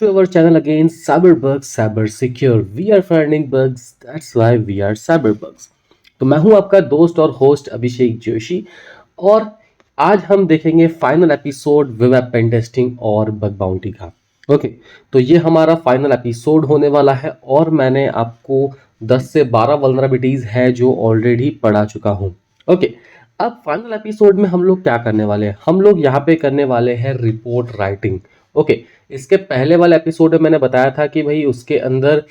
to our channel again, Cyberbugs, Cyber Secure. We are finding bugs, that's why we are Cyberbugs. तो मैं हूं आपका दोस्त और होस्ट अभिषेक जोशी और आज हम देखेंगे final episode web app pen testing और बग बाउंटी का। ओके, तो ये हमारा फाइनल एपिसोड होने वाला है और मैंने आपको 10 से 12 वल्नरेबिलिटीज है जो ऑलरेडी पढ़ा चुका हूं। ओके, अब फाइनल एपिसोड में हम लोग क्या करने वाले हैं? हम लोग यहाँ पे करने वाले हैं रिपोर्ट राइटिंग। ओके, इसके पहले वाले एपिसोड में मैंने बताया था कि भाई उसके अंदर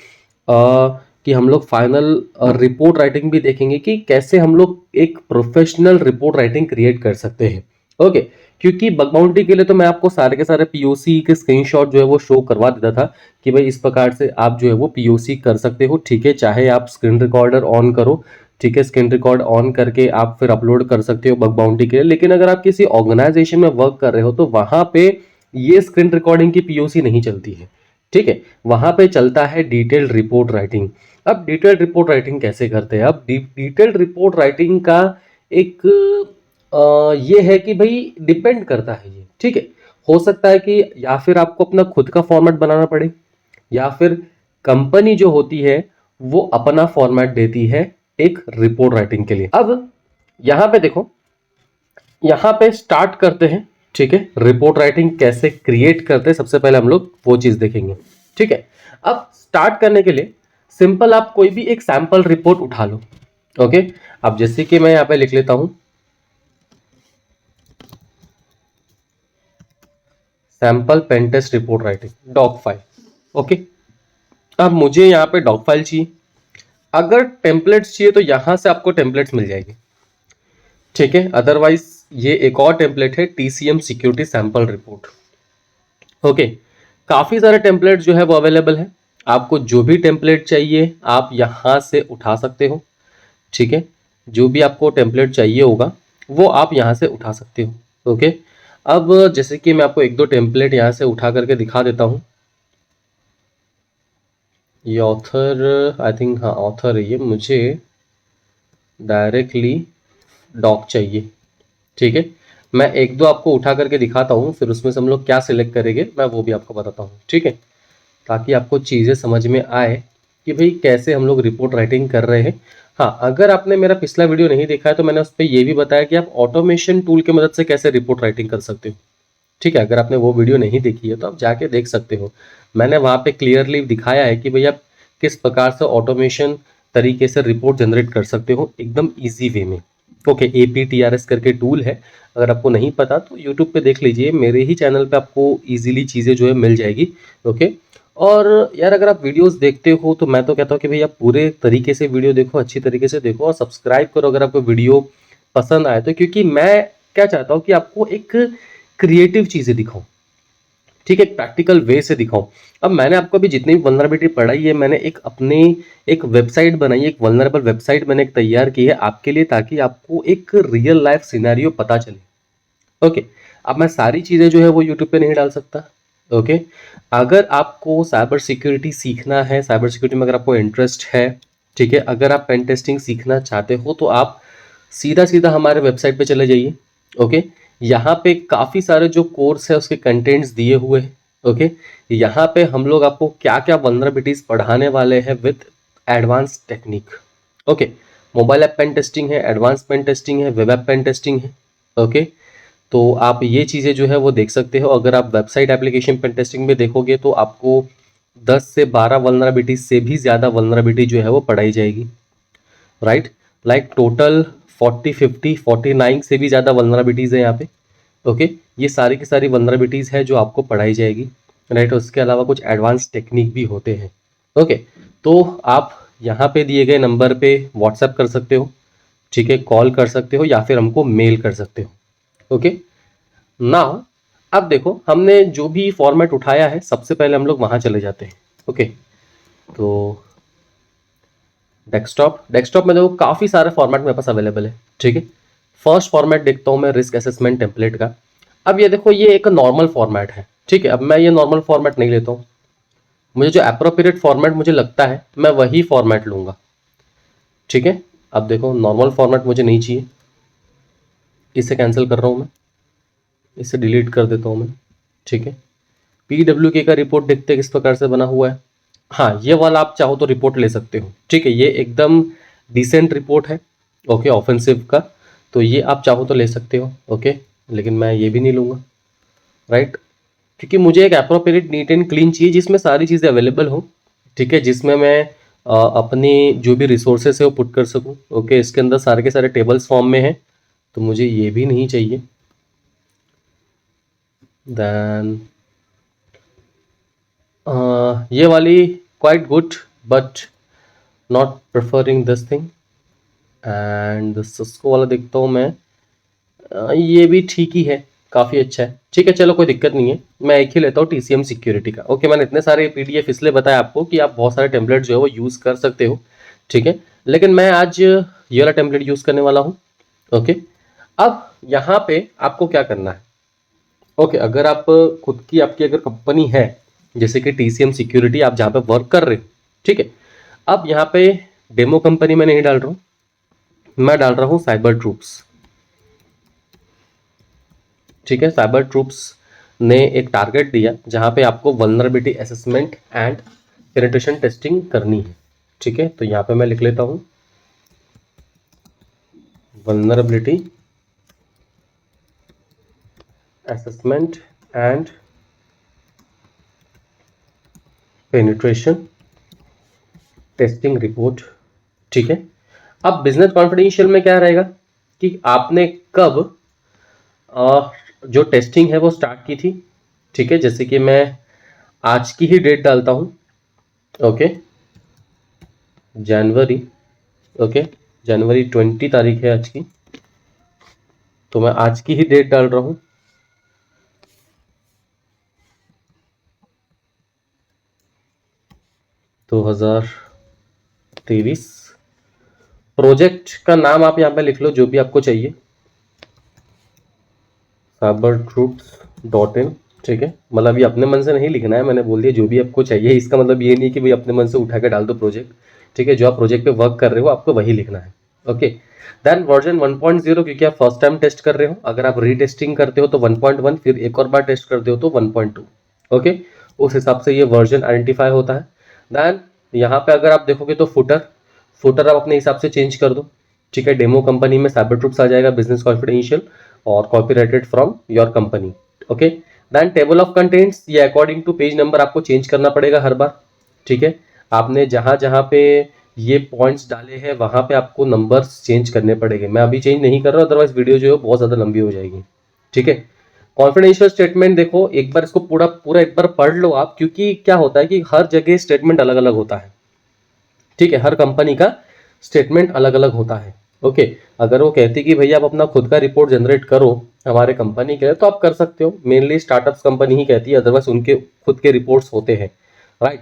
कि हम लोग फाइनल रिपोर्ट राइटिंग भी देखेंगे कि कैसे हम लोग एक प्रोफेशनल रिपोर्ट राइटिंग क्रिएट कर सकते हैं। ओके, क्योंकि बग बाउंटी के लिए तो मैं आपको सारे के सारे पीओसी के स्क्रीनशॉट जो है वो शो करवा देता था कि भाई इस प्रकार से आप जो है वो पीओसी कर सकते हो। ठीक है, चाहे आप स्क्रीन रिकॉर्डर ऑन करो, ठीक है, स्क्रीन रिकॉर्ड ऑन करके आप फिर अपलोड कर सकते हो बग बाउंटी के लिए। लेकिन अगर आप किसी ऑर्गेनाइजेशन में वर्क कर रहे हो तो वहां पे ये स्क्रीन रिकॉर्डिंग की पीओसी नहीं चलती है। ठीक है, वहां पे चलता है डिटेल्ड रिपोर्ट राइटिंग। अब डिटेल्ड रिपोर्ट राइटिंग कैसे करते हैं? अब डिटेल्ड रिपोर्ट राइटिंग का एक ये है कि भाई डिपेंड करता है ये। ठीक है, हो सकता है कि या फिर आपको अपना खुद का फॉर्मेट बनाना पड़े या फिर कंपनी जो होती है वो अपना फॉर्मेट देती है एक रिपोर्ट राइटिंग के लिए। अब यहां पे देखो, यहां पे स्टार्ट करते हैं। ठीक है, रिपोर्ट राइटिंग कैसे क्रिएट करते हैं सबसे पहले हम लोग वो चीज देखेंगे। ठीक है, अब स्टार्ट करने के लिए सिंपल आप कोई भी एक सैंपल रिपोर्ट उठा लो। ओके, अब जैसे कि मैं यहां पे लिख लेता हूं sample pen test report writing doc file. Okay, अब मुझे यहां पे डॉक फाइल चाहिए। अगर टेम्पलेट्स चाहिए तो यहां से आपको टेम्पलेट्स मिल जाएगी। ठीक है, अदरवाइज ये एक और टेम्पलेट है TCM security sample report. Okay, काफी सारे टेम्पलेट जो है वो अवेलेबल है। आपको जो भी टेम्पलेट चाहिए आप यहां से उठा सकते हो। ठीक है, जो भी आपको टेम्पलेट चाहिए होगा वो आप यहां से उठा सकते हो। ओके, अब जैसे कि मैं आपको एक दो टेम्पलेट यहां से उठा करके दिखा देता हूं। ये ऑथर, आई थिंक हाँ ऑथर है ये, मुझे डायरेक्टली डॉक चाहिए। ठीक है, मैं एक दो आपको उठा करके दिखाता हूँ, फिर उसमें से हम लोग क्या सिलेक्ट करेंगे मैं वो भी आपको बताता हूँ। ठीक है, ताकि आपको चीज़ें समझ में आए कि भाई कैसे हम लोग रिपोर्ट राइटिंग कर रहे हैं। हाँ, अगर आपने मेरा पिछला वीडियो नहीं देखा है तो मैंने उस पर ये भी बताया कि आप ऑटोमेशन टूल की मदद से कैसे रिपोर्ट राइटिंग कर सकते हो। ठीक है, अगर आपने वो वीडियो नहीं देखी है तो आप जाके देख सकते हो। मैंने वहाँ पे क्लियरली दिखाया है कि भाई आप किस प्रकार से ऑटोमेशन तरीके से रिपोर्ट जनरेट कर सकते हो एकदम ईजी वे में। ओके, APTRS करके टूल है, अगर आपको नहीं पता तो यूट्यूब पे देख लीजिए, मेरे ही चैनल पे आपको ईजिली चीज़ें जो है मिल जाएगी। ओके, और यार अगर आप वीडियोस देखते हो तो मैं तो कहता हूँ कि भाई आप पूरे तरीके से वीडियो देखो, अच्छी तरीके से देखो और सब्सक्राइब करो अगर आपको वीडियो पसंद आए तो, क्योंकि मैं क्या चाहता हूँ कि आपको एक क्रिएटिव चीज़ें दिखाऊं। ठीक है, एक प्रैक्टिकल वे से दिखाऊं। अब मैंने आपको अभी जितनी भी वल्नरेबिलिटी पढ़ाई है मैंने एक अपने एक वेबसाइट बनाई है, एक वल्नरेबल वेबसाइट मैंने एक तैयार की है आपके लिए, ताकि आपको एक रियल लाइफ सिनेरियो पता चले। ओके, अब मैं सारी चीज़ें जो है वो यूट्यूब पे नहीं डाल सकता। ओके, अगर आपको साइबर सिक्योरिटी सीखना है, साइबर सिक्योरिटी में अगर आपको इंटरेस्ट है, ठीक है, अगर आप पेन टेस्टिंग सीखना चाहते हो तो आप सीधा सीधा हमारे वेबसाइट पे चले जाइए। ओके, यहाँ पे काफ़ी सारे जो कोर्स है उसके कंटेंट्स दिए हुए हैं। ओके, यहाँ पे हम लोग आपको क्या क्या वल्नरेबिलिटीज पढ़ाने वाले हैं with advance technique. Okay, mobile app pen testing है, एडवांस पेन टेस्टिंग है, वेब ऐप पेन टेस्टिंग है। ओके, तो आप ये चीज़ें जो है वो देख सकते हो। अगर आप वेबसाइट एप्लीकेशन पेन टेस्टिंग में देखोगे तो आपको 10 से 12 वल्नरेबिलिटी से भी ज़्यादा वल्नरेबिलिटी जो है वो पढ़ाई जाएगी। राइट, लाइक टोटल 40 50 49 से भी ज़्यादा वल्नरेबिलिटीज़ है यहाँ पे। ओके, ये सारी की सारी वल्नरेबिलिटीज़ है जो आपको पढ़ाई जाएगी। राइट, उसके अलावा कुछ एडवांस टेक्निक भी होते हैं। ओके, तो आप यहाँ पे दिए गए नंबर पे व्हाट्सएप कर सकते हो। ठीक है, कॉल कर सकते हो या फिर हमको मेल कर सकते हो। ओके, ना अब देखो हमने जो भी फॉर्मेट उठाया है सबसे पहले हम लोग वहाँ चले जाते हैं। ओके, तो डेस्कटॉप, डेस्कटॉप में देखो काफ़ी सारे फॉर्मेट मेरे पास अवेलेबल है। ठीक है, फर्स्ट फॉर्मेट देखता हूँ मैं रिस्क असेसमेंट टेम्पलेट का। अब ये देखो ये एक नॉर्मल फॉर्मेट है। ठीक है, अब मैं ये नॉर्मल फॉर्मेट नहीं लेता हूँ, मुझे जो अप्रोप्रिएट फॉर्मेट मुझे लगता है मैं वही फॉर्मेट लूँगा। ठीक है, अब देखो नॉर्मल फॉर्मेट मुझे नहीं चाहिए, इसे कैंसिल कर रहा हूँ मैं, इसे डिलीट कर देता हूँ मैं। ठीक है, PWK का रिपोर्ट देखते हैं किस प्रकार से बना हुआ है। हाँ, ये वाला आप चाहो तो रिपोर्ट ले सकते हो, ठीक है, ये एकदम डिसेंट रिपोर्ट है, ओके, ऑफेंसिव का, तो ये आप चाहो तो ले सकते हो, ओके, लेकिन मैं ये भी नहीं लूँगा, राइट, क्योंकि मुझे एक अप्रोप्रिएट नीट एंड क्लीन चाहिए जिसमें सारी चीज़ें अवेलेबल हो, ठीक है, जिसमें मैं अपनी जो भी रिसोर्सेस है वो पुट कर सकूं, ओके, इसके अंदर सारे के सारे टेबल्स फॉर्म में है, तो मुझे ये भी नहीं चाहिए। देन ये वाली quite good but not preferring this thing, and Cisco वाला देखता हूँ मैं, ये भी ठीक ही है, काफ़ी अच्छा है, ठीक है, चलो कोई दिक्कत नहीं है, मैं एक ही लेता हूँ TCM सिक्योरिटी का, ओके। मैंने इतने सारे PDF इसलिए बताया आपको कि आप बहुत सारे टेम्पलेट जो है वो यूज़ कर सकते हो, ठीक है, लेकिन मैं आज ये वाला टेम्पलेट यूज़ करने वाला हूँ, ओके। अब यहाँ पे आपको क्या करना है, ओके, अगर आप खुद की आपकी अगर कंपनी है जैसे कि TCM सिक्योरिटी, आप जहाँ पे वर्क कर रहे हो, ठीक है, अब यहाँ पे डेमो कंपनी में नहीं डाल रहा हूँ, मैं डाल रहा हूँ साइबर ट्रूप्स, ठीक है। साइबर ट्रूप्स ने एक टारगेट दिया जहां पे आपको vulnerability assessment and penetration testing करनी है, ठीक है, तो यहाँ पे मैं लिख लेता हूं vulnerability assessment and penetration testing report, ठीक है। अब बिजनेस कॉन्फिडेंशियल में क्या रहेगा कि आपने कब जो टेस्टिंग है वो स्टार्ट की थी, ठीक है, जैसे कि मैं आज की ही डेट डालता हूं, ओके, जनवरी, ओके, जनवरी 20 तारीख है आज की, तो मैं आज की ही डेट डाल रहा हूं, दो 2023। प्रोजेक्ट का नाम आप यहाँ पे लिख लो जो भी आपको चाहिए, cybertroops.in, ठीक है, मतलब ये अपने मन से नहीं लिखना है, मैंने बोल दिया जो भी आपको चाहिए, इसका मतलब ये नहीं कि भाई अपने मन से उठा के डाल दो प्रोजेक्ट, ठीक है, जो आप प्रोजेक्ट पे वर्क कर रहे हो आपको वही लिखना है, ओके। देन वर्जन 1.0, क्योंकि आप फर्स्ट टाइम टेस्ट कर रहे हो, अगर आप रीटेस्टिंग करते हो तो 1.1, फिर एक और बार टेस्ट करते हो तो 1.2, ओके, उस हिसाब से ये वर्जन आइडेंटिफाई होता है। देन यहाँ पे अगर आप देखोगे तो फुटर आप अपने हिसाब से चेंज कर दो, ठीक है, डेमो कंपनी में साइबर ट्रूप्स आ जाएगा, बिजनेस कॉन्फिडेंशियल और copyrighted from your company, okay. Then table of contents, ये अकॉर्डिंग टू पेज नंबर आपको चेंज करना पड़ेगा हर बार, ठीक है, आपने जहां जहां पे ये पॉइंट्स डाले हैं वहां पे आपको नंबर्स चेंज करने पड़ेंगे, मैं अभी चेंज नहीं कर रहा, अदरवाइज वीडियो जो है बहुत ज़्यादा लंबी हो जाएगी, ठीक है। कॉन्फिडेंशियल स्टेटमेंट देखो एक बार इसको पूरा पूरा एक बार पढ़ लो आप, क्योंकि क्या होता है कि हर जगह स्टेटमेंट अलग अलग होता है, ठीक है, हर कंपनी का स्टेटमेंट अलग अलग होता है, ओके। अगर वो कहती कि भैया आप अपना खुद का रिपोर्ट जनरेट करो हमारे कंपनी के लिए तो आप कर सकते हो, मेनली स्टार्टअप्स कंपनी ही कहती है, अदरवाइज उनके खुद के रिपोर्ट्स होते हैं, राइट।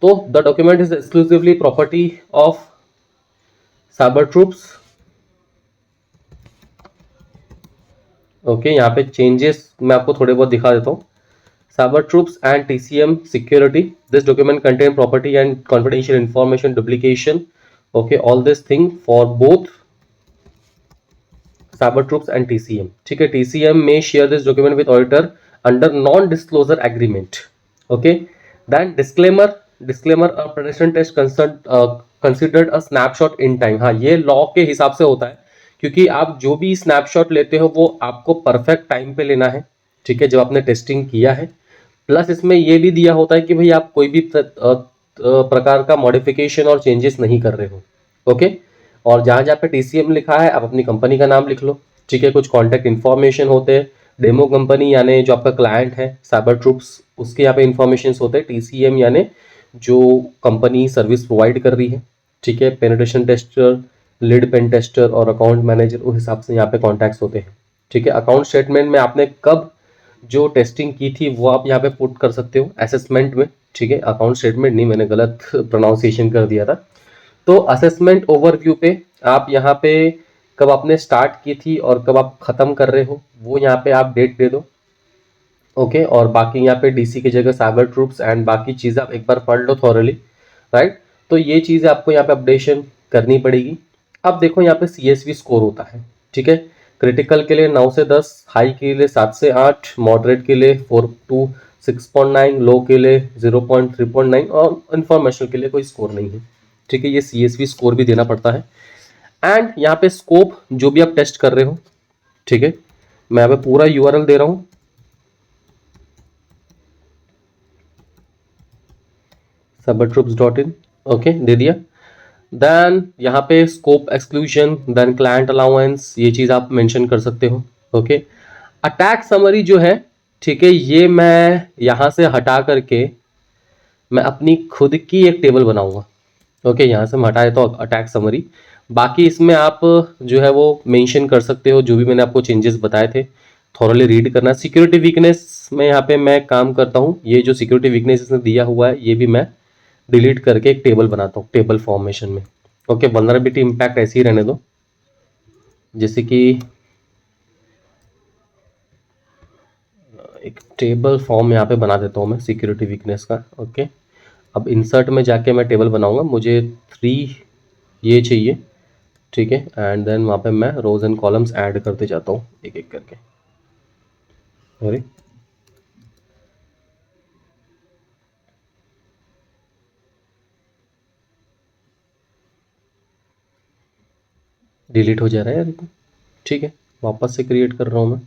तो the document is exclusively property of cyber troops, okay. यहाँ पे चेंजेस मैं आपको थोड़े बहुत दिखा देता हूँ। Cyber troops and TCM security. This document contain property and confidential information duplication. Okay, all this thing for both cyber troops and TCM. ठीक है, TCM may share this document with auditor under non-disclosure agreement. Okay, then disclaimer a penetration test considered a snapshot in time. हाँ, ये law के हिसाब से होता है, क्योंकि आप जो भी स्नैपशॉट लेते हो वो आपको परफेक्ट टाइम पे लेना है, ठीक है, जब आपने टेस्टिंग किया है, प्लस इसमें ये भी दिया होता है कि भाई आप कोई भी प्रकार का मॉडिफिकेशन और चेंजेस नहीं कर रहे हो, ओके। और जहाँ जहाँ पे TCM लिखा है आप अपनी कंपनी का नाम लिख लो, ठीक है, कुछ कॉन्टैक्ट इन्फॉर्मेशन होते हैं, डेमो कंपनी यानी जो आपका क्लाइंट है साइबर ट्रूप्स उसके यहाँ पे इन्फॉर्मेशन होते हैं, TCM यानी जो कंपनी सर्विस प्रोवाइड कर रही है, ठीक है, penetration tester, lead pen tester और अकाउंट मैनेजर, उस हिसाब से यहाँ पे कॉन्टैक्ट्स होते हैं, ठीक है। अकाउंट स्टेटमेंट में आपने कब जो टेस्टिंग की थी वो आप यहाँ पे पुट कर सकते हो असेसमेंट में, ठीक है, अकाउंट स्टेटमेंट नहीं, मैंने गलत प्रोनाउंसिएशन कर दिया था। तो असेसमेंट ओवरव्यू पे आप यहाँ पे कब आपने स्टार्ट की थी और कब आप खत्म कर रहे हो वो यहाँ पे आप डेट दे दो, ओके। और बाकी यहाँ पे DC की जगह साइबर ट्रूप्स एंड बाकी चीज़ें आप एक बार पढ़ लो थॉरली, राइट। तो ये चीज़ें आपको यहाँ पे अपडेशन करनी पड़ेगी। अब देखो यहाँ पे CSV स्कोर होता है, ठीक है, क्रिटिकल के लिए 9 से 10, हाई के लिए 7 से 8, मॉडरेट के लिए 4 to 6.9, लो के लिए 0.3.9 और इंफॉर्मेशन के लिए कोई स्कोर नहीं है। ठीक है, ये CSV स्कोर भी देना पड़ता है। एंड यहाँ पे स्कोप जो भी आप टेस्ट कर रहे हो, ठीक है, मैं यहाँ पे पूरा URL दे रहा हूँ, cybertroops.in, ओके, दे दिया। देन यहाँ पे scope exclusion, then client allowance, ये चीज आप मेंशन कर सकते हो। ओके, अटैक समरी जो है, ठीक है, ये मैं यहाँ से हटा करके मैं अपनी खुद की एक टेबल बनाऊंगा। ओके, यहाँ से मैं हटा देता हूँ अटैक समरी। बाकी इसमें आप जो है वो मेंशन कर सकते हो जो भी मैंने आपको चेंजेस बताए थे, थॉरली रीड करना। सिक्योरिटी वीकनेस में यहाँ पे मैं काम करता हूँ, ये जो सिक्योरिटी वीकनेस इसने दिया हुआ है ये भी मैं डिलीट करके एक टेबल बनाता हूँ टेबल फॉर्मेशन में। ओके, वल्नरेबिलिटी इम्पैक्ट ऐसे ही रहने दो, जैसे कि एक टेबल फॉर्म यहाँ पे बना देता हूँ मैं सिक्योरिटी वीकनेस का। ओके, अब इंसर्ट में जाके मैं टेबल बनाऊंगा, मुझे 3 ये चाहिए, ठीक है, एंड देन वहाँ पे मैं रोज एंड कॉलम्स ऐड करते जाता हूँ एक एक करके। अरे डिलीट हो जा रहा है यार ये तो। ठीक है, वापस से क्रिएट कर रहा हूँ मैं।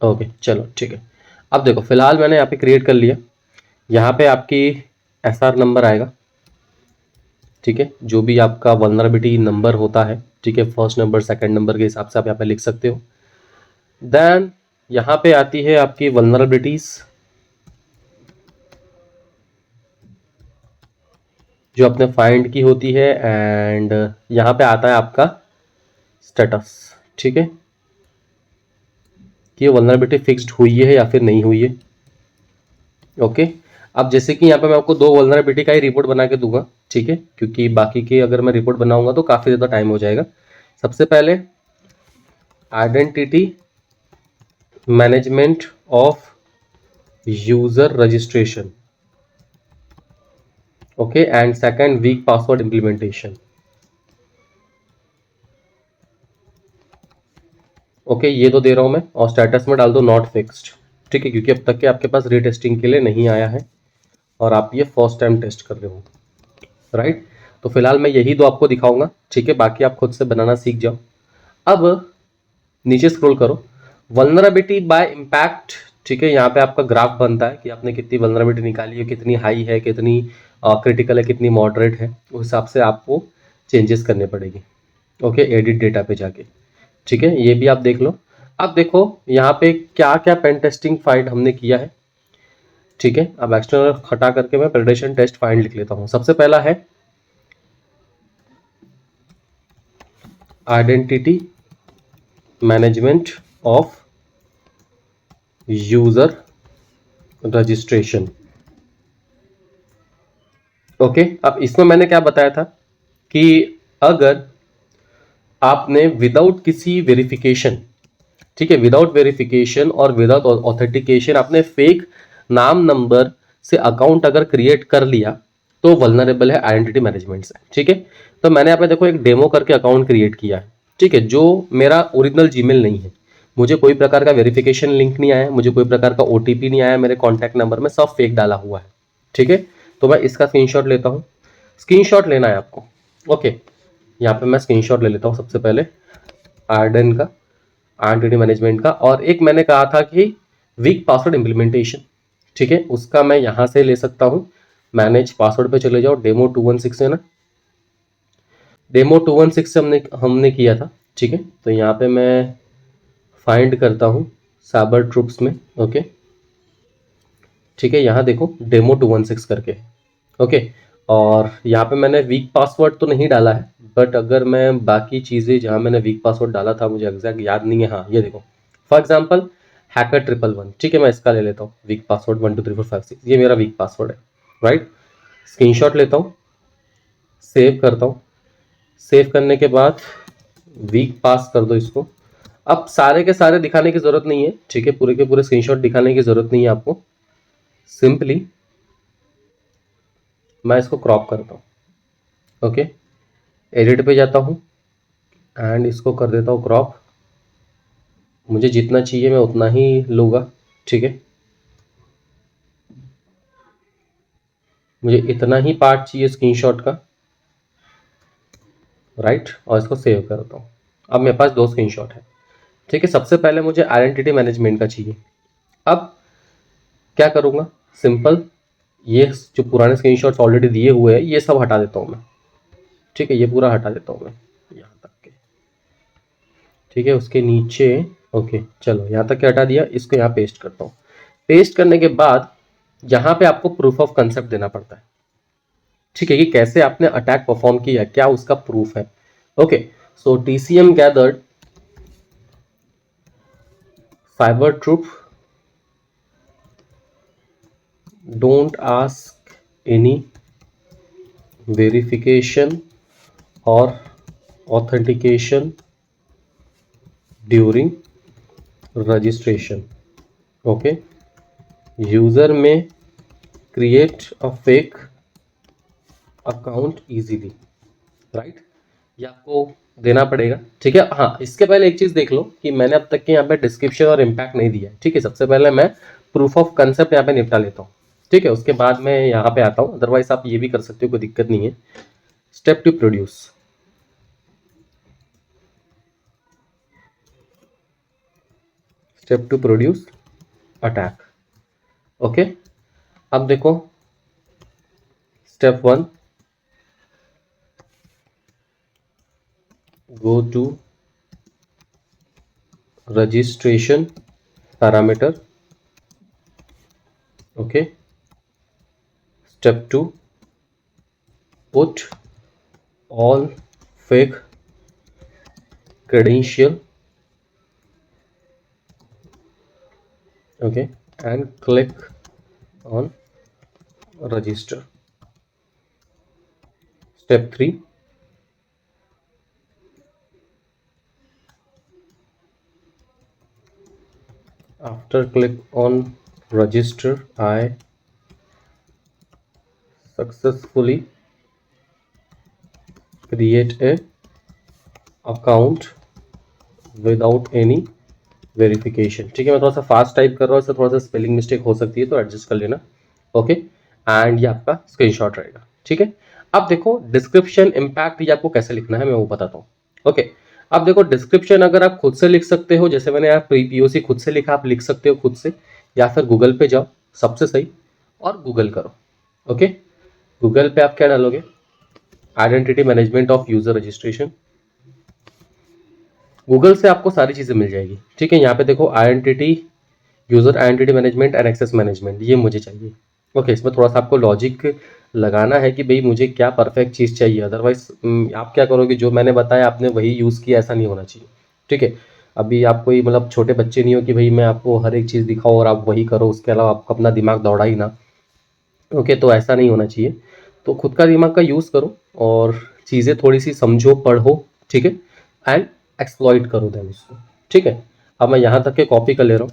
ओके, चलो ठीक है। अब देखो, फिलहाल मैंने यहाँ पे क्रिएट कर लिया। यहाँ पे आपकी SR नंबर आएगा, ठीक है, जो भी आपका वल्नरेबिलिटी नंबर होता है, ठीक है, फर्स्ट नंबर सेकंड नंबर के हिसाब से आप यहाँ पे लिख सकते हो। देन यहाँ पे आती है आपकी वल्नरेबिलिटीज जो आपने फाइंड की होती है, एंड यहाँ पे आता है आपका स्टेटस, ठीक है, कि ये वल्नरेबिलिटी फिक्स्ड हुई है या फिर नहीं हुई है। ओके, अब जैसे कि यहाँ पे मैं आपको 2 वल्नरेबिलिटी का ही रिपोर्ट बना के दूंगा, ठीक है, क्योंकि बाकी के अगर मैं रिपोर्ट बनाऊंगा तो काफ़ी ज़्यादा टाइम हो जाएगा। सबसे पहले identity management of user registration, okay, and second week password implementation. Okay, ये तो दे रहा हूं मैं, और स्टेटस में डाल दो नॉट फिक्स्ड, ठीक है, क्योंकि अब तक के आपके पास रीटेस्टिंग के लिए नहीं आया है और आप ये फर्स्ट टाइम टेस्ट कर रहे हो, राइट। तो फिलहाल मैं यही दो आपको दिखाऊंगा, ठीक है, बाकी आप खुद से बनाना सीख जाओ। अब नीचे स्क्रॉल करो, वल्नरेबिलिटी बाय इम्पैक्ट, ठीक है, यहाँ पे आपका ग्राफ बनता है कि आपने कितनी वल्नरेबिलिटी निकाली है, कितनी हाई है, कितनी क्रिटिकल है, कितनी मॉडरेट है, उस हिसाब से आपको चेंजेस करने पड़ेगी। ओके, एडिट डेटा पे जाके, ठीक है, ये भी आप देख लो। अब देखो यहाँ पे क्या क्या पेन टेस्टिंग फाइंड हमने किया है, ठीक है। अब एक्सटर्नल हटा करके मैं पेनिट्रेशन टेस्ट फाइंड लिख लेता हूँ। सबसे पहला है identity management of user registration. Okay, अब इसमें मैंने क्या बताया था कि अगर आपने विदाउट किसी वेरिफिकेशन, ठीक है, विदाउट वेरिफिकेशन और विदाउट ऑथेंटिकेशन आपने फेक नाम नंबर से अकाउंट अगर क्रिएट कर लिया तो वल्नरेबल है आइडेंटिटी मैनेजमेंट से, ठीक है। तो मैंने यहाँ पे देखो एक डेमो करके अकाउंट क्रिएट किया है, ठीक है, जो मेरा ओरिजिनल जीमेल नहीं है, मुझे कोई प्रकार का वेरिफिकेशन लिंक नहीं आया, मुझे कोई प्रकार का OTP नहीं आया, मेरे कॉन्टैक्ट नंबर में सब फेक डाला हुआ है, ठीक है। तो मैं इसका स्क्रीनशॉट लेता हूँ, स्क्रीनशॉट लेना है आपको। ओके, यहाँ पे मैं स्क्रीनशॉट ले लेता हूँ सबसे पहले आर्डन का, आइडेंटिटी मैनेजमेंट का, और एक मैंने कहा था कि वीक पासवर्ड इंप्लीमेंटेशन, ठीक है, उसका मैं यहाँ से ले सकता हूँ। मैनेज पासवर्ड पे चले जाओ, डेमो 216 है ना, डेमो 216 से हमने हमने किया था, ठीक है। तो यहाँ पे मैं फाइंड करता हूँ साइबर ट्रूप्स में, ओके, ठीक है, यहाँ देखो डेमो 216 करके, ओके, और यहाँ पे मैंने वीक पासवर्ड तो नहीं डाला है, बट अगर मैं बाकी चीज़ें जहाँ मैंने वीक पासवर्ड डाला था मुझे एग्जैक्ट याद नहीं है, हाँ ये देखो, फॉर एग्जांपल हैकर 111, ठीक है, मैं इसका ले लेता हूँ वीक पासवर्ड 123456, ये मेरा वीक पासवर्ड है, राइट। स्क्रीनशॉट लेता हूँ, सेव करता हूँ, सेव करने के बाद वीक पास कर दो इसको। अब सारे के सारे दिखाने की जरूरत नहीं है, ठीक है, पूरे के पूरे स्क्रीनशॉट दिखाने की जरूरत नहीं है आपको, सिंपली मैं इसको क्रॉप करता हूँ। ओके, एडिट पे जाता हूँ एंड इसको कर देता हूँ क्रॉप, मुझे जितना चाहिए मैं उतना ही लूँगा, ठीक है। मुझे इतना ही पार्ट चाहिए स्क्रीनशॉट का, राइट, और इसको सेव करता हूँ। अब मेरे पास 2 स्क्रीनशॉट है, ठीक है। सबसे पहले मुझे आइडेंटिटी मैनेजमेंट का चाहिए। अब क्या करूँगा, सिंपल, ये जो पुराने स्क्रीनशॉट्स ऑलरेडी दिए हुए हैं ये सब हटा देता हूँ मैं, ठीक है। ये पूरा हटा देता हूँ मैं यहाँ तक के, ठीक है। उसके नीचे, ओके चलो यहाँ तक के हटा दिया, इसको यहाँ पेस्ट करता हूँ। पेस्ट करने के बाद यहाँ पे आपको प्रूफ ऑफ कंसेप्ट देना पड़ता है, ठीक है, कि कैसे आपने अटैक परफॉर्म किया, क्या उसका प्रूफ है। Okay, so TCM gathered cyber troop, don't ask any verification or authentication during registration. Okay, user may create a fake account easily, right? ये आपको देना पड़ेगा, ठीक है। हाँ, इसके पहले एक चीज देख लो कि मैंने अब तक के यहाँ पे डिस्क्रिप्शन और इम्पैक्ट नहीं दिया है, ठीक है। सबसे पहले मैं प्रूफ ऑफ कंसेप्ट यहाँ पे निपटा लेता हूँ, ठीक है। उसके बाद मैं यहाँ पे आता हूँ, अदरवाइज आप ये भी कर सकते हो, कोई दिक्कत नहीं है। Step to produce, step to produce attack. Okay, अब देखो step 1, go to registration parameter. Okay, step 2, put all fake credential, okay, and click on register. Step 3, after click on register, I successfully create a account without any verification, ठीक है। मैं थोड़ा सा fast type कर रहा हूँ, इससे थोड़ा सा स्पेलिंग मिस्टेक हो सकती है, तो एडजस्ट कर लेना। ओके, एंड ये आपका स्क्रीनशॉट रहेगा, ठीक है। अब देखो डिस्क्रिप्शन इम्पैक्ट ये आपको कैसे लिखना है मैं वो बताता हूँ। ओके, अब देखो डिस्क्रिप्शन अगर आप खुद से लिख सकते हो, जैसे मैंने यहाँ POC खुद से लिखा, आप लिख सकते हो खुद से, या फिर गूगल पे जाओ सबसे सही और गूगल करो। ओके, गूगल पे आप क्या डालोगे, identity management of user registration. Google से आपको सारी चीज़ें मिल जाएगी, ठीक है। यहाँ पे देखो identity, user identity management and access management, ये मुझे चाहिए। ओके, इसमें थोड़ा सा आपको लॉजिक लगाना है कि भाई मुझे क्या परफेक्ट चीज़ चाहिए, अदरवाइज आप क्या करोगे, जो मैंने बताया आपने वही यूज़ किया, ऐसा नहीं होना चाहिए, ठीक है। अभी आप कोई मतलब छोटे बच्चे नहीं हो कि भाई मैं आपको हर एक चीज़ दिखाऊँ और आप वही करो, उसके अलावा आपको अपना दिमाग दौड़ा ही ना। ओके, तो ऐसा नहीं होना चाहिए, तो खुद का दिमाग का यूज़ करो और चीज़ें थोड़ी सी समझो, पढ़ो, ठीक है, एंड एक्सप्लॉइट करो देन उसको, ठीक है। अब मैं यहाँ तक के कॉपी कर ले रहा हूँ।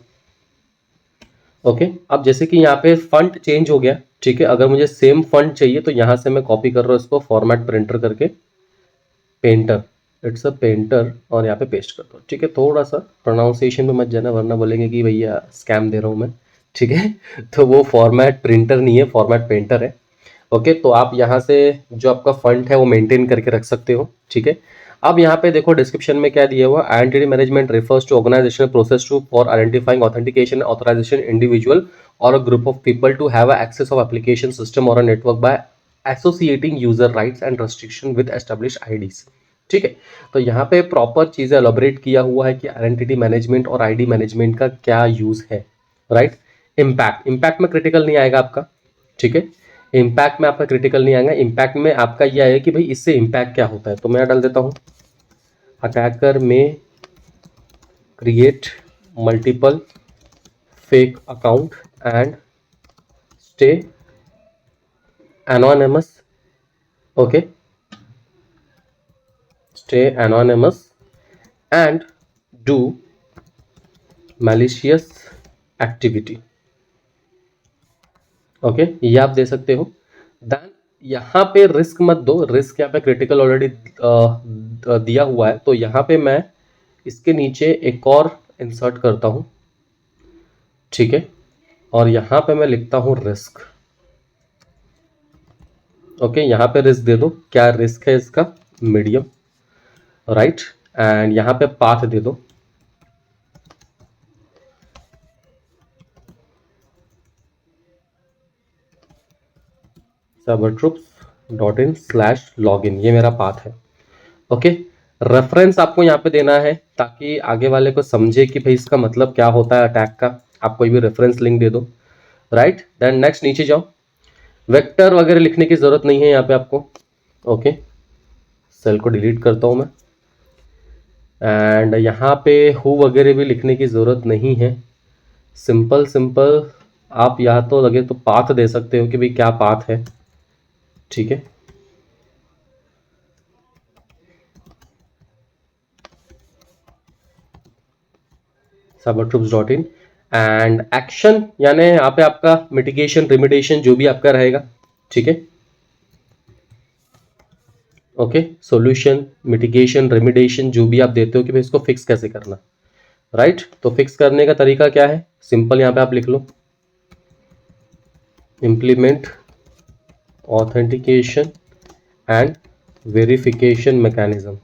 ओके, अब जैसे कि यहाँ पे फंट चेंज हो गया, ठीक है। अगर मुझे सेम फंट चाहिए तो यहाँ से मैं कॉपी कर रहा हूँ इसको, फॉर्मेट प्रिंटर करके, पेंटर, इट्स अ पेंटर, और यहाँ पे पेस्ट करता हूँ, ठीक है। थोड़ा सा प्रोनाउंसिएशन में मत जाना, वरना बोलेंगे कि भैया स्कैम दे रहा हूँ मैं, ठीक है। तो वो फॉर्मेट प्रिंटर नहीं है, फॉर्मेट पेंटर है। ओके, तो आप यहाँ से जो आपका फंड है वो मेंटेन करके रख सकते हो, ठीक है। अब यहाँ पे देखो डिस्क्रिप्शन में क्या दिया हुआ, identity management refers to organizational process to for identifying authentication authorization individual और a group of people to have access of application system और a network by associating user rights and restriction with establish IDs, ठीक है। तो यहाँ पे proper चीजें elaborate किया हुआ है कि आइडेंटिटी मैनेजमेंट और आईडी मैनेजमेंट का क्या यूज है, राइट। इम्पैक्ट, इम्पैक्ट में क्रिटिकल नहीं आएगा आपका, ठीक है। इम्पैक्ट में आपका क्रिटिकल नहीं आएगा, इम्पैक्ट में आपका यह है कि भाई इससे इम्पैक्ट क्या होता है, तो मैं डाल देता हूँ, अटैकर में create multiple fake account and stay anonymous, okay, stay anonymous and do malicious activity. Okay, ये आप दे सकते हो। देन यहाँ पे रिस्क मत दो, रिस्क यहाँ पे क्रिटिकल ऑलरेडी दिया हुआ है, तो यहाँ पे मैं इसके नीचे एक और इंसर्ट करता हूँ, ठीक है, और यहाँ पे मैं लिखता हूँ रिस्क। ओके, यहाँ पे रिस्क दे दो, क्या रिस्क है इसका, मीडियम, राइट, एंड यहाँ पे पाथ दे दो, cybertroops.in/login, ये मेरा पाथ है। ओके, रेफरेंस आपको यहाँ पे देना है ताकि आगे वाले को समझे कि भाई इसका मतलब क्या होता है अटैक का। आप कोई भी रेफरेंस लिंक दे दो, राइट। देन नेक्स्ट नीचे जाओ, वेक्टर वगैरह लिखने की जरूरत नहीं है यहाँ पे आपको। ओके, सेल को डिलीट करता हूँ मैं, एंड यहाँ पे हु वगैरह भी लिखने की ज़रूरत नहीं है। सिंपल सिंपल आप यहाँ तो लगे तो पाथ दे सकते हो कि भाई क्या पाथ है, ठीक है। cybertroops.in एंड एक्शन, यानी यहाँ पे आपका मिटिगेशन रिमिडिएशन जो भी आपका रहेगा, ठीक है। ओके, सॉल्यूशन, मिटिगेशन, रेमिडिएशन जो भी आप देते हो कि भाई इसको फिक्स कैसे करना, राइट। तो फिक्स करने का तरीका क्या है, सिंपल यहाँ पे आप लिख लो, implement authentication and verification mechanism.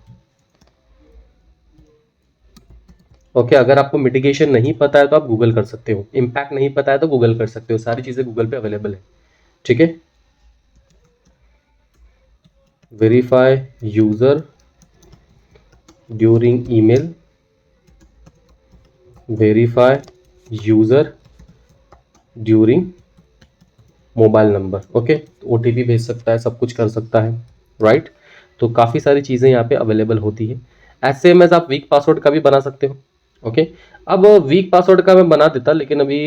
Okay, अगर आपको मिटिगेशन नहीं पता है तो आप गूगल कर सकते हो, इम्पैक्ट नहीं पता है तो गूगल कर सकते हो, सारी चीज़ें गूगल पे अवेलेबल है, ठीक है। Verify user during email, verify user during mobile number. Okay, OTP भेज सकता है, सब कुछ कर सकता है, राइट। तो काफ़ी सारी चीज़ें यहाँ पे अवेलेबल होती है। SMS आप वीक पासवर्ड का भी बना सकते हो। ओके, अब वीक पासवर्ड का मैं बना देता, लेकिन अभी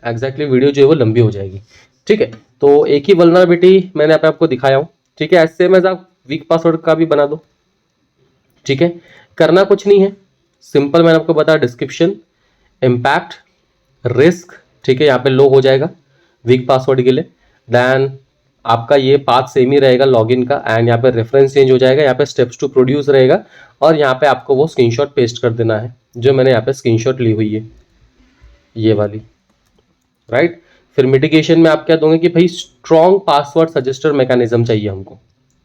एग्जैक्टली वीडियो जो है वो लंबी हो जाएगी, ठीक है। तो एक ही वल्नरेबिलिटी मैंने यहाँ पे आपको दिखाया हूँ, ठीक है। SMS आप वीक पासवर्ड का भी बना दो, ठीक है। करना कुछ नहीं है, सिंपल मैंने आपको बताया, डिस्क्रिप्शन, इम्पैक्ट, रिस्क, ठीक है, यहाँ पे लो हो जाएगा वीक पासवर्ड के लिए। देन आपका ये पाथ सेम ही रहेगा लॉगिन का, एंड यहाँ पे रेफरेंस चेंज हो जाएगा, यहाँ पे स्टेप्स टू प्रोड्यूस रहेगा, और यहाँ पे आपको वो स्क्रीनशॉट पेस्ट कर देना है जो मैंने यहाँ पे स्क्रीनशॉट ली हुई है, ये वाली, राइट। फिर मिटिगेशन में आप क्या दोगे कि भाई स्ट्रॉन्ग पासवर्ड सजेस्टर मैकेनिज्म चाहिए हमको,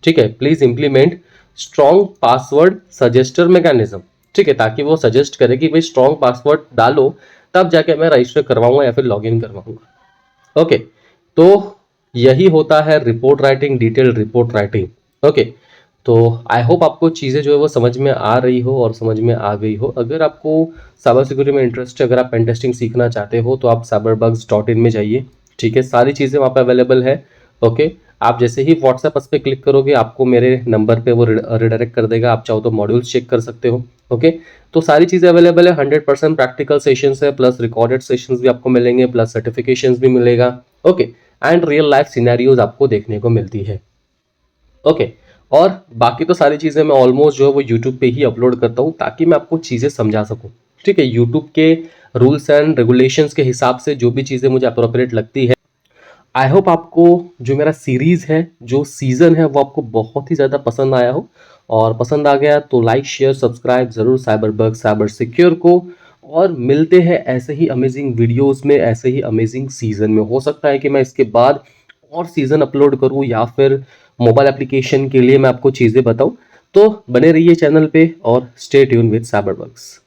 ठीक है। Please implement strong password suggester mechanism, ठीक है, ताकि वो सजेस्ट करे कि भाई स्ट्रॉन्ग पासवर्ड डालो, तब जाके मैं रजिस्टर करवाऊंगा या फिर लॉगिन करवाऊंगा। ओके, तो यही होता है report writing, detail report writing. Okay, तो आई होप आपको चीज़ें जो है वो समझ में आ रही हो और समझ में आ गई हो। अगर आपको साइबर सिक्योरिटी में इंटरेस्ट है, अगर आप पेन टेस्टिंग सीखना चाहते हो तो आप cyberbugs.in में जाइए, ठीक है, सारी चीज़ें वहाँ पे अवेलेबल है। ओके, आप जैसे ही व्हाट्सएप पे क्लिक करोगे आपको मेरे नंबर पे वो रिडायरेक्ट कर देगा, आप चाहो तो मॉड्यूल्स चेक कर सकते हो। ओके, तो सारी चीज़ें अवेलेबल है, 100% प्रैक्टिकल सेशंस है, प्लस रिकॉर्डेड सेशंस भी आपको मिलेंगे, प्लस सर्टिफिकेशंस भी मिलेगा। Okay, and real life scenarios आपको देखने को मिलती है। ओके, और बाकी तो सारी चीज़ें मैं ऑलमोस्ट जो है वो यूट्यूब पे ही अपलोड करता हूँ ताकि मैं आपको चीज़ें समझा सकूँ, ठीक है। यूट्यूब के रूल्स एंड रेगुलेशंस के हिसाब से जो भी चीज़ें मुझे अप्रोप्रिएट लगती है। आई होप आपको जो मेरा सीरीज़ है, जो सीज़न है, वो आपको बहुत ही ज़्यादा पसंद आया हो, और पसंद आ गया तो लाइक शेयर सब्सक्राइब ज़रूर साइबरबग साइबर सिक्योर को, और मिलते हैं ऐसे ही अमेजिंग वीडियोस में, ऐसे ही अमेजिंग सीज़न में। हो सकता है कि मैं इसके बाद और सीज़न अपलोड करूं या फिर मोबाइल एप्लीकेशन के लिए मैं आपको चीज़ें बताऊं। तो बने रहिए चैनल पे और स्टे ट्यून विद साइबरबग्स।